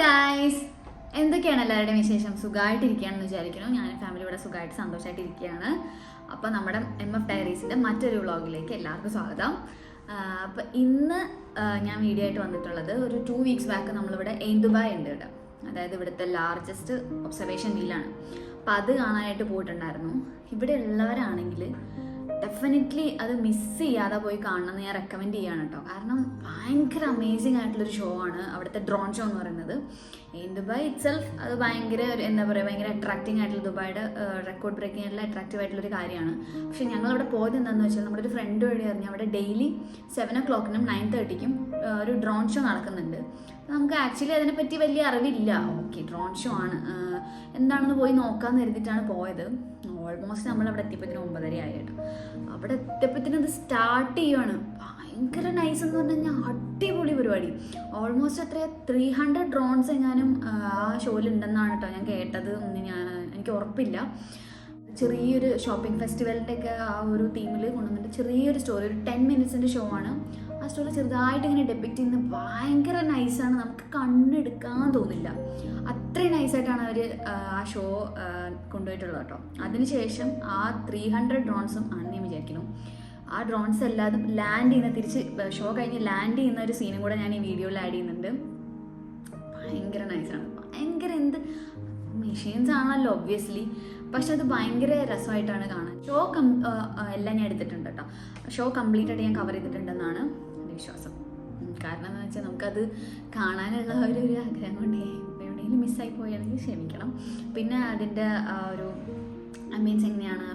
Guys, എന്തൊക്കെയാണ് എല്ലാവരുടെയും വിശേഷം? സുഖമായിട്ടിരിക്കുകയാണെന്ന് വിചാരിക്കുന്നു. ഞാൻ ഫാമിലിയോടെ സുഖമായിട്ട് സന്തോഷമായിട്ടിരിക്കുകയാണ്. അപ്പോൾ നമ്മുടെ MF ഡയറീസിൻ്റെ മറ്റൊരു വ്ളോഗിലേക്ക് എല്ലാവർക്കും സ്വാഗതം. അപ്പോൾ ഇന്ന് ഞാൻ വീഡിയോ ആയിട്ട് വന്നിട്ടുള്ളത് ഒരു 2 weeks ബാക്ക് നമ്മളിവിടെ എയിൻ ദുബായ് ഉണ്ട് ഇവിടെ, അതായത് ഇവിടുത്തെ ലാർജസ്റ്റ് ഒബ്സർവേഷൻ വീലാണ്. അപ്പോൾ അത് കാണാനായിട്ട് പോയിട്ടുണ്ടായിരുന്നു. ഇവിടെ ഉള്ളവരാണെങ്കിൽ ഡെഫിനറ്റ്ലി അത് മിസ് ചെയ്യാതെ പോയി കാണണമെന്ന് ഞാൻ റെക്കമെൻഡ് ചെയ്യാണ് കേട്ടോ. കാരണം ഭയങ്കര അമേസിങ് ആയിട്ടുള്ളൊരു ഷോ ആണ് അവിടുത്തെ ഡ്രോൺ ഷോ എന്ന് പറയുന്നത്. എയിൻ ദുബായ് ഇറ്റ്സെൽഫ് അത് ഭയങ്കര എന്താ പറയുക, ഭയങ്കര അട്രാക്റ്റിംഗ് ആയിട്ടുള്ള, ദുബായുടെ റെക്കോർഡ് ബ്രേക്കിംഗ് ആയിട്ടുള്ള അട്രാക്റ്റീവ് ആയിട്ടുള്ളൊരു കാര്യമാണ്. പക്ഷേ ഞങ്ങളവിടെ പോയത് എന്താണെന്ന് വെച്ചാൽ, നമ്മുടെ ഒരു ഫ്രണ്ട് വഴി അറിഞ്ഞു അവിടെ ഡെയിലി 7 o'clock 9:30 ഒരു ഡ്രോൺ ഷോ നടക്കുന്നുണ്ട്. നമുക്ക് ആക്ച്വലി അതിനെപ്പറ്റി വലിയ അറിവില്ല. ഓക്കെ, ഡ്രോൺ ഷോ ആണ്, എന്താണെന്ന് പോയി നോക്കാമെന്ന് കരുതിയിട്ടാണ് പോയത്. ഓൾമോസ്റ്റ് നമ്മളവിടെ എത്തിയപ്പോഴത്തേനും 9:30 ആയി കേട്ടോ. അവിടെ എത്തിയപ്പോഴത്തേനും അത് സ്റ്റാർട്ട് ചെയ്യുവാണ്. ഭയങ്കര നൈസ് എന്ന് പറഞ്ഞു കഴിഞ്ഞാൽ അടിപൊളി പരിപാടി. ഓൾമോസ്റ്റ് എത്ര 300 ഡ്രോൺസ് എങ്ങാനും ആ ഷോയിൽ ഉണ്ടെന്നാണ് കേട്ടോ ഞാൻ കേട്ടത്. എനിക്ക് ഉറപ്പില്ല. ചെറിയൊരു ഷോപ്പിംഗ് ഫെസ്റ്റിവലിൻ്റെ ഒക്കെ ആ ഒരു തീമിൽ കൊണ്ടുവന്നിട്ട് ചെറിയൊരു സ്റ്റോറി, ഒരു 10 minutes ഷോ ആണ്. ആ സ്റ്റോറി ചെറുതായിട്ട് ഇങ്ങനെ ഡെപ്പിക്റ്റ് ചെയ്യുന്നത് ഭയങ്കര നൈസാണ്. നമുക്ക് കണ്ണെടുക്കാൻ തോന്നില്ല, അത്രയും നൈസായിട്ടാണ് അവർ ആ ഷോ കൊണ്ടുപോയിട്ടുള്ളത് കേട്ടോ. അതിനുശേഷം ആ 300 ഡ്രോൺസും ആണെന്ന് ഞാൻ വിചാരിക്കുന്നു. ആ ഡ്രോൺസ് എല്ലാതും ലാൻഡ് ചെയ്യുന്ന, തിരിച്ച് ഷോ കഴിഞ്ഞ് ലാൻഡ് ചെയ്യുന്ന ഒരു സീനും കൂടെ ഞാൻ ഈ വീഡിയോയിൽ ആഡ് ചെയ്യുന്നുണ്ട്. ഭയങ്കര നൈസാണ്. ഭയങ്കര മെഷീൻസ് ആണല്ലോ ഒബ്വിയസ്ലി, പക്ഷെ അത് ഭയങ്കര രസമായിട്ടാണ് കാണാൻ. ഷോ എല്ലാം ഞാൻ എടുത്തിട്ടുണ്ട് കേട്ടോ. ഷോ കംപ്ലീറ്റ് ആയിട്ട് ഞാൻ കവർ ചെയ്തിട്ടുണ്ടെന്നാണ് എൻ്റെ വിശ്വാസം. കാരണം എന്താണെന്ന് വെച്ചാൽ നമുക്കത് കാണാനുള്ള ഒരു ആഗ്രഹം കൊണ്ട് എവിടെയെങ്കിലും മിസ്സായി പോയാണെങ്കിൽ ക്ഷമിക്കണം. പിന്നെ അതിൻ്റെ ഒരു മീൻസ് എങ്ങനെയാണ്,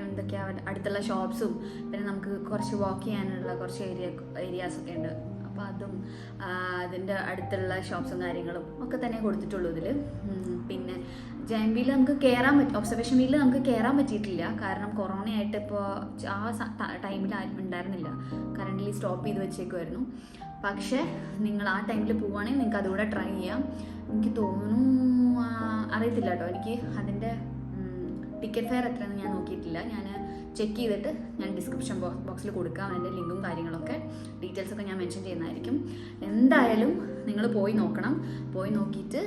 എന്തൊക്കെയാണ് അടുത്തുള്ള ഷോപ്സും, പിന്നെ നമുക്ക് കുറച്ച് വാക്ക് ചെയ്യാനുള്ള കുറച്ച് ഏരിയാസൊക്കെ ഉണ്ട്. അപ്പോൾ അതും അതിൻ്റെ അടുത്തുള്ള ഷോപ്സും കാര്യങ്ങളും ഒക്കെ തന്നെ കൊടുത്തിട്ടുള്ളൂ ഇതിൽ. പിന്നെ ജയൻ വീലിൽ നമുക്ക് കയറാൻ പറ്റും, ഒബ്സർവേഷൻ വീലിൽ നമുക്ക് കയറാൻ പറ്റിയിട്ടില്ല. കാരണം കൊറോണയായിട്ട് ഇപ്പോൾ ആ ടൈമിൽ ആരും ഉണ്ടായിരുന്നില്ല, കറൻ്റ്ലി സ്റ്റോപ്പ് ചെയ്ത് വെച്ചേക്കുമായിരുന്നു. പക്ഷേ നിങ്ങൾ ആ ടൈമിൽ പോവുകയാണെങ്കിൽ നിങ്ങൾക്ക് അതുകൂടെ ട്രൈ ചെയ്യാം. എനിക്ക് തോന്നുന്നു, അറിയത്തില്ല കേട്ടോ, എനിക്ക് അതിൻ്റെ ടിക്കറ്റ് ഫെയർ എത്രയെന്ന് ഞാൻ നോക്കിയിട്ടില്ല. ഞാൻ ചെക്ക് ചെയ്തിട്ട് ഞാൻ ഡിസ്ക്രിപ്ഷൻ ബോക്സിൽ കൊടുക്കാം. അതിൻ്റെ ലിങ്കും കാര്യങ്ങളൊക്കെ, ഡീറ്റെയിൽസൊക്കെ ഞാൻ മെൻഷൻ ചെയ്യുന്നതായിരിക്കും. എന്തായാലും നിങ്ങൾ പോയി നോക്കണം. പോയി നോക്കിയിട്ട്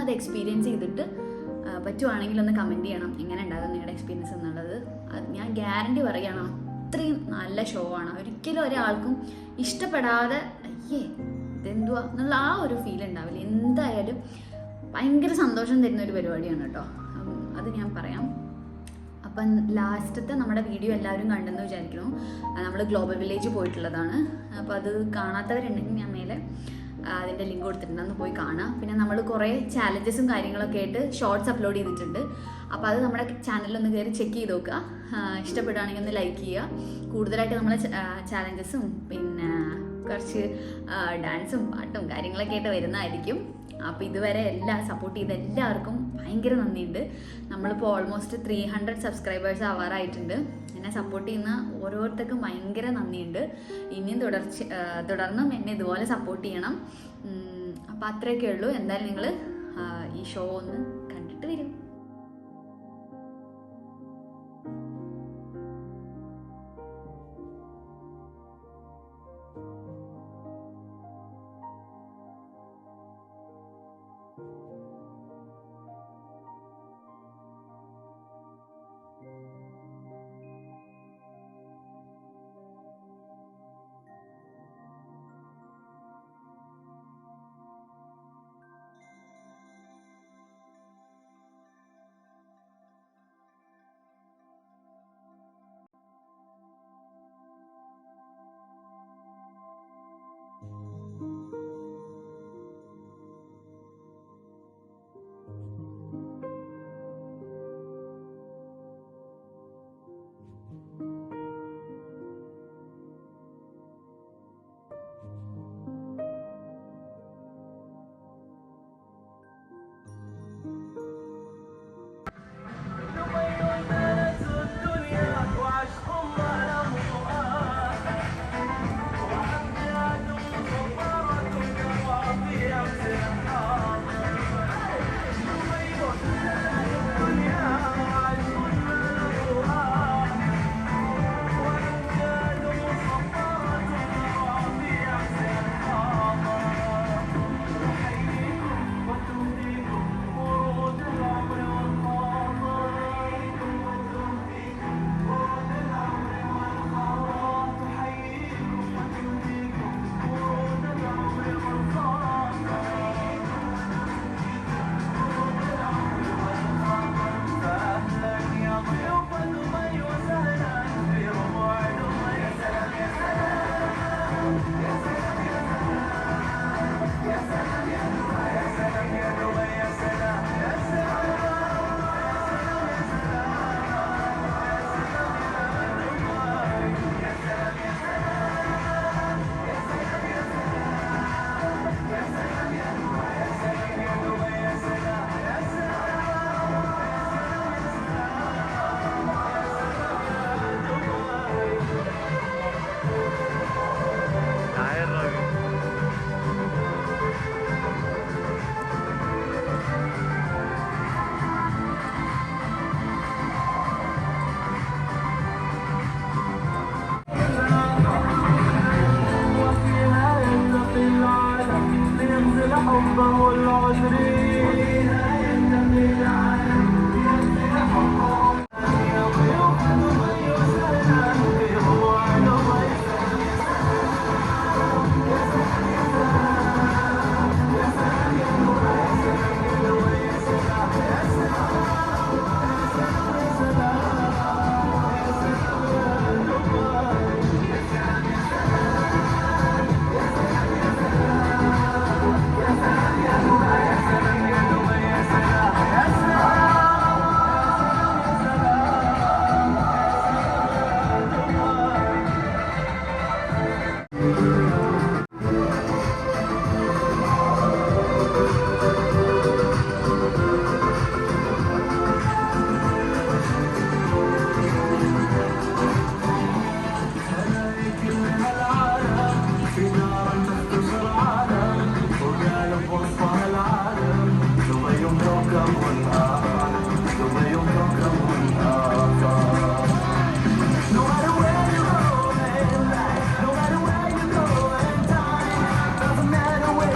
അത് എക്സ്പീരിയൻസ് ചെയ്തിട്ട് പറ്റുവാണെങ്കിൽ ഒന്ന് കമൻറ്റ് ചെയ്യണം എങ്ങനെ ഉണ്ടാകും നിങ്ങളുടെ എക്സ്പീരിയൻസ് എന്നുള്ളത്. ഞാൻ ഗ്യാരണ്ടി പറയുകയാണ്, അത്രയും നല്ല ഷോ ആണ്. ഒരിക്കലും ഒരാൾക്കും ഇഷ്ടപ്പെടാതെ ഇതെന്തുവാ എന്നുള്ള ആ ഒരു ഫീൽ ഉണ്ടാവില്ല. എന്തായാലും ഭയങ്കര സന്തോഷം തരുന്ന ഒരു പരിപാടിയാണ് കേട്ടോ, അത് ഞാൻ പറയാം. അപ്പം ലാസ്റ്റത്തെ നമ്മുടെ വീഡിയോ എല്ലാവരും കണ്ടെന്ന് വിചാരിക്കുന്നു. നമ്മൾ ഗ്ലോബൽ വില്ലേജ് പോയിട്ടുള്ളതാണ്. അപ്പോൾ അത് കാണാത്തവരുണ്ടെങ്കിൽ ഞാൻ മേലെ അതിൻ്റെ ലിങ്ക് കൊടുത്തിട്ടുണ്ട്, ഒന്ന് പോയി കാണാം. പിന്നെ നമ്മൾ കുറേ ചാലഞ്ചസും കാര്യങ്ങളൊക്കെ ആയിട്ട് ഷോർട്സ് അപ്ലോഡ് ചെയ്തിട്ടുണ്ട്. അപ്പോൾ അത് നമ്മുടെ ചാനലിലൊന്ന് കയറി ചെക്ക് ചെയ്ത് നോക്കുക. ഇഷ്ടപ്പെടുകയാണെങ്കിൽ ഒന്ന് ലൈക്ക് ചെയ്യുക. കൂടുതലായിട്ട് നമ്മളെ ചാലഞ്ചസും പിന്നെ കുറച്ച് ഡാൻസും പാട്ടും കാര്യങ്ങളൊക്കെ ആയിട്ട് വരുന്നതായിരിക്കും. അപ്പോൾ ഇതുവരെ സപ്പോർട്ട് ചെയ്ത എല്ലാവർക്കും ഭയങ്കര നന്ദിയുണ്ട്. നമ്മളിപ്പോൾ ഓൾമോസ്റ്റ് 300 സബ്സ്ക്രൈബേഴ്സ് ആവാറായിട്ടുണ്ട്. എന്നെ സപ്പോർട്ട് ചെയ്യുന്ന ഓരോരുത്തർക്കും ഭയങ്കര നന്ദിയുണ്ട്. ഇനിയും തുടർന്നും എന്നെ ഇതുപോലെ സപ്പോർട്ട് ചെയ്യണം. അപ്പോൾ അത്രയൊക്കെ ഉള്ളൂ. എന്തായാലും നിങ്ങൾ ഈ ഷോ ഒന്ന് കണ്ടിട്ട് വരും.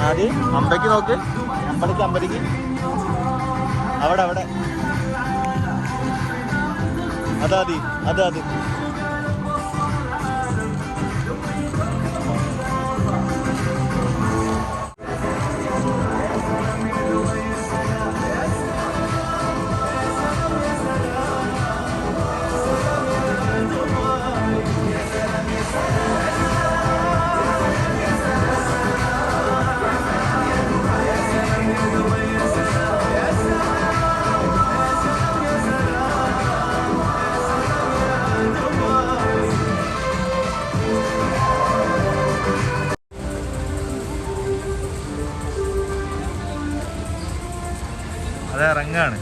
ആദ്യം അമ്പയ്ക്ക് നോക്ക്, അമ്പലയ്ക്ക് അവിടെ അവിടെ അതാതി അത് അത് ഇറങ്ങാണ്.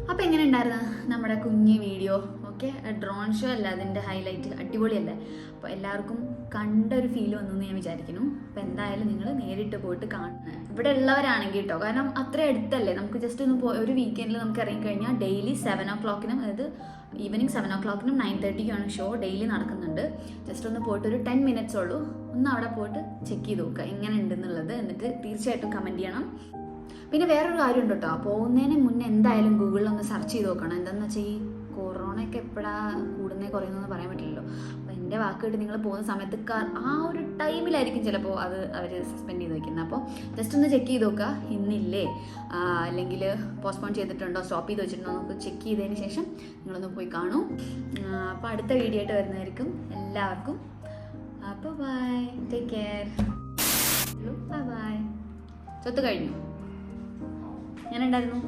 അപ്പോൾ എങ്ങനെ ഉണ്ടായിരുന്നു നമ്മുടെ കുഞ്ഞ് വീഡിയോ? ഓക്കെ. ഡ്രോൺ ഷോ അല്ല അതിൻ്റെ ഹൈലൈറ്റ്, അടിപൊളിയല്ലേ. അപ്പോൾ എല്ലാവർക്കും കണ്ടൊരു ഫീൽ വന്നു എന്ന് ഞാൻ വിചാരിക്കുന്നു. അപ്പോൾ എന്തായാലും നിങ്ങൾ നേരിട്ട് പോയിട്ട് കാണുന്നത് ഇവിടെ ഉള്ളവരാണെങ്കിൽ കേട്ടോ, കാരണം അത്ര അടുത്തല്ലേ, നമുക്ക് ജസ്റ്റ് ഒന്ന് ഒരു വീക്കെൻഡിൽ നമുക്ക് ഇറങ്ങിക്കഴിഞ്ഞാൽ ഡെയിലി 7 o'clock, അതായത് ഈവനിങ് 7 o'clock 9:30 ഷോ ഡെയിലി നടക്കുന്നുണ്ട്. ജസ്റ്റ് ഒന്ന് പോയിട്ട് ഒരു 10 minutes ഉള്ളൂ, ഒന്ന് അവിടെ പോയിട്ട് ചെക്ക് ചെയ്ത് നോക്കുക എങ്ങനെ ഉണ്ടെന്നുള്ളത്. എന്നിട്ട് തീർച്ചയായിട്ടും കമൻറ്റ് ചെയ്യണം. പിന്നെ വേറൊരു കാര്യമുണ്ട് കേട്ടോ, പോകുന്നതിന് മുന്നേ എന്തായാലും ഗൂഗിളിൽ ഒന്ന് സെർച്ച് ചെയ്ത് നോക്കണം. എന്താണെന്ന് വെച്ചാൽ ഈ കൊറോണയൊക്കെ എപ്പോഴാണ് കൂടുന്നത് കുറയുന്നതെന്ന് പറയാൻ പറ്റില്ലല്ലോ. അപ്പോൾ എൻ്റെ വാക്ക് കേട്ട് നിങ്ങൾ പോകുന്ന സമയത്ത് ആ ഒരു ടൈമിലായിരിക്കും ചിലപ്പോൾ അത് അവർ സസ്പെൻഡ് ചെയ്ത് വയ്ക്കുന്നത്. അപ്പോൾ ജസ്റ്റ് ഒന്ന് ചെക്ക് ചെയ്ത് നോക്കുക, ഇന്നില്ലേ അല്ലെങ്കിൽ പോസ്റ്റ്പോൺ ചെയ്തിട്ടുണ്ടോ, സ്റ്റോപ്പ് ചെയ്ത് വെച്ചിട്ടുണ്ടോ എന്നൊക്കെ ചെക്ക് ചെയ്തതിന് ശേഷം നിങ്ങളൊന്ന് പോയി കാണൂ. അപ്പോൾ അടുത്ത വീഡിയോ ആയിട്ട് വരുന്നതായിരിക്കും. എല്ലാവർക്കും അപ്പോൾ bye, take care, bye bye. ചൊത്ത് കഴിഞ്ഞു. ഞാനുണ്ടായിരുന്നു.